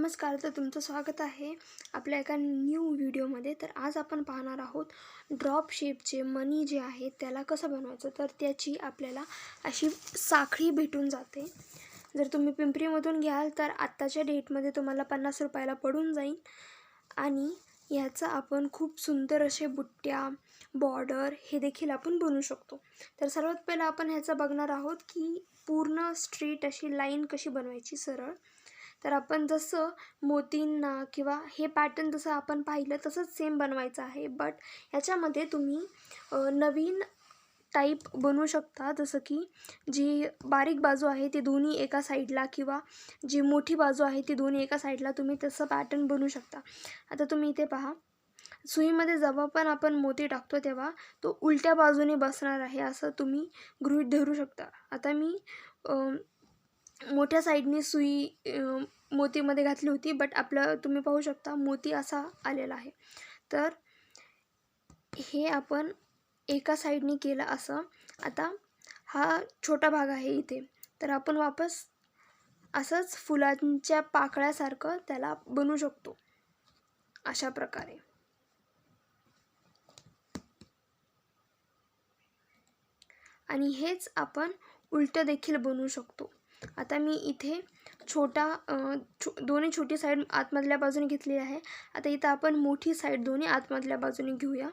नमस्कार, तर तुमचं स्वागत आहे आपल्या एका न्यू व्हिडिओमध्ये. तर आज आपण पाहणार आहोत ड्रॉप शेपचे मनी जे आहे त्याला कसं बनवायचं. तर त्याची आपल्याला अशी साखळी भेटून जाते. जर तुम्ही पिंपरीमधून घ्याल तर आत्ताच्या डेटमध्ये तुम्हाला 50 रुपयाला पडून जाईल. आणि ह्याचं आपण खूप सुंदर असे बुट्ट्या, बॉर्डर हे देखील आपण बनवू शकतो. तर सर्वात पहिलं आपण ह्याचं बघणार आहोत की पूर्ण स्ट्रेट अशी लाईन कशी बनवायची सरळ. तर आपण जसं मोतींना किंवा हे पॅटर्न जसं आपण पाहिलं तसंच सेम बनवायचं आहे. बट ह्याच्यामध्ये तुम्ही नवीन टाईप बनवू शकता. जसं की जी बारीक बाजू आहे ती दोन्ही एका साईडला किंवा जी मोठी बाजू आहे ती दोन्ही एका साईडला तुम्ही तसं पॅटर्न बनवू शकता. आता तुम्ही इथे पहा, सुईमध्ये जेव्हा पण आपण मोती टाकतो तेव्हा तो उलट्या बाजूने बसणार आहे असं तुम्ही गृहीत धरू शकता. आता मी मोठ्या साईडने सुई मोतीमध्ये घातली होती, बट आपलं तुम्ही पाहू शकता मोती असा आलेला आहे. तर हे आपण एका साईडने केलं असं. आता हा छोटा भाग आहे इथे, तर आपण वापस असंच फुलांच्या पाकळ्यासारखं त्याला बनवू शकतो अशा प्रकारे. आणि हेच आपण उलटं देखील बनवू शकतो. आता मी इथे दोन्ही छोटी साईड आतमधल्या बाजूने घेतली आहे. आता इथं आपण मोठी साईड दोन्ही आतमधल्या बाजूने घेऊया.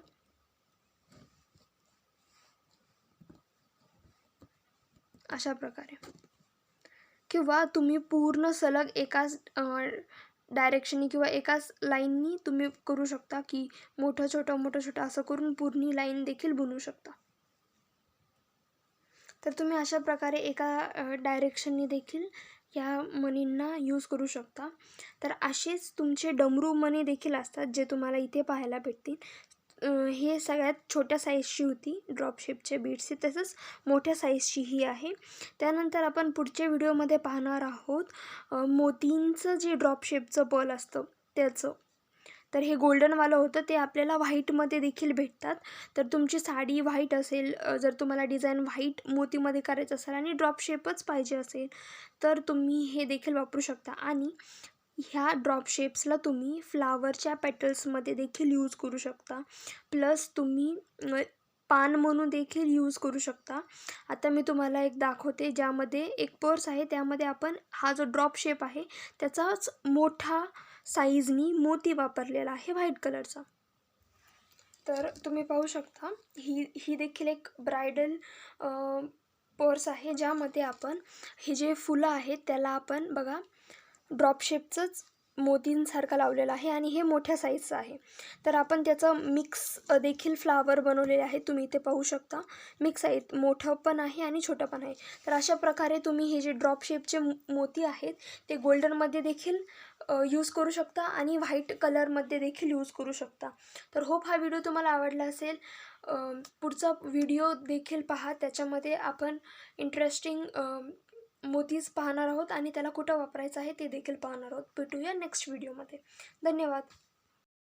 अशा प्रकारे. किंवा तुम्ही पूर्ण सलग एकाच डायरेक्शननी किंवा एकाच लाईननी तुम्ही करू शकता की मोठं छोटं असं करून पूर्ण लाईन देखील बनवू शकता. तर तुम्ही अशा प्रकारे एका डायरेक्शननी देखील या मणींना यूज करू शकता. तर असेच तुमचे डमरू मणी देखील असतात जे तुम्हाला इथे पाहायला भेटतील. हे सगळ्यात छोट्या साईजची होती ड्रॉप शेपचे बीड्सची, तसंच मोठ्या साईजची ही आहे. त्यानंतर आपण पुढच्या व्हिडिओमध्ये पाहणार आहोत मोतींचं जे ड्रॉप शेपचं बॉल असतं त्याचं. तर हे गोल्डनवालं होतं, ते आपल्याला व्हाईटमध्ये देखील भेटतात. तर तुमची साडी व्हाईट असेल, जर तुम्हाला डिझाईन व्हाईट मोतीमध्ये करायचं असेल आणि ड्रॉप शेपच पाहिजे असेल तर तुम्ही हे देखील वापरू शकता. आणि ह्या ड्रॉप शेप्सला तुम्ही फ्लावरच्या पेटल्समध्ये देखील यूज करू शकता. प्लस तुम्ही पान म्हणून देखील यूज करू शकता. आता मी तुम्हाला एक दाखवते ज्यामध्ये एक पर्स आहे, त्यामध्ये आपण हा जो ड्रॉप शेप आहे त्याचाच मोठा साईजनी मोती वापरलेला आहे व्हाईट कलरचा. तर तुम्ही पाहू शकता ही देखील एक ब्रायडल पर्स आहे ज्यामध्ये आपण हे जे फुलं आहेत त्याला आपण बघा ड्रॉप शेपचंच मोतींसारखं लावलेलं आहे आणि हे मोठ्या साईजचं आहे. तर आपण त्याचं मिक्स देखील फ्लावर बनवलेले आहे. तुम्ही इथे पाहू शकता मिक्स आहेत, मोठं पण आहे आणि छोटं पण आहे. तर अशा प्रकारे तुम्ही हे जे ड्रॉप शेपचे मोती आहेत ते गोल्डनमध्ये देखील यूज करू शकता आणि व्हाईट कलरमध्ये देखील यूज करू शकता. तर होप हा व्हिडिओ तुम्हाला आवडला असेल. पुढचा व्हिडिओ देखील पहा, त्याच्यामध्ये आपण इंटरेस्टिंग मोतीज पाहणार आहोत आणि त्याला कुठं वापरायचं आहे ते देखील पाहणार आहोत. भेटूया नेक्स्ट व्हिडिओमध्ये. धन्यवाद.